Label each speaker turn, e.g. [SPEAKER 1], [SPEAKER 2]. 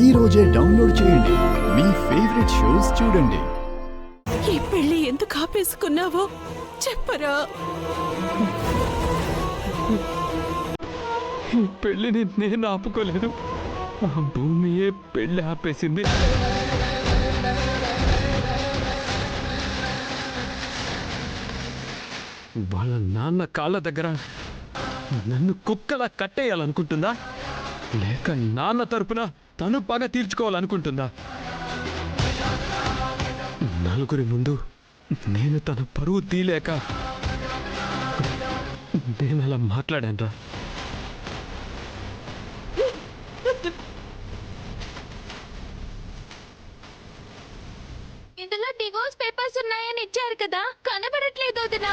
[SPEAKER 1] ఈ రోజే డౌన్లోడ్ చేయండి. మీ ఫేవరెట్ షోస్ చూడండి.
[SPEAKER 2] ఈ పెళ్లి ఎందుకు ఆపేసుకున్నావో చెప్పరా?
[SPEAKER 3] ఈ పెళ్లిని నేను ఆపుకోలేదు, ఆ భూమియే పెళ్లి ఆపేసింది. వాళ్ళ నాన్న కాళ్ళ దగ్గర నన్ను కుక్కలా కట్టేయాలనుకుంటుందా, లేక నాన్న తరపున తను పగ తీర్చుకోవాలనుకుంటుందా? నలుగురి ముందు నేను తన పరువు తీలేక నేను అలా మాట్లాడానురా.
[SPEAKER 4] ఇందులో డివోర్స్ పేపర్స్ ఉన్నాయని ఇచ్చారు కదా, కనబడట్లేదు వదినా.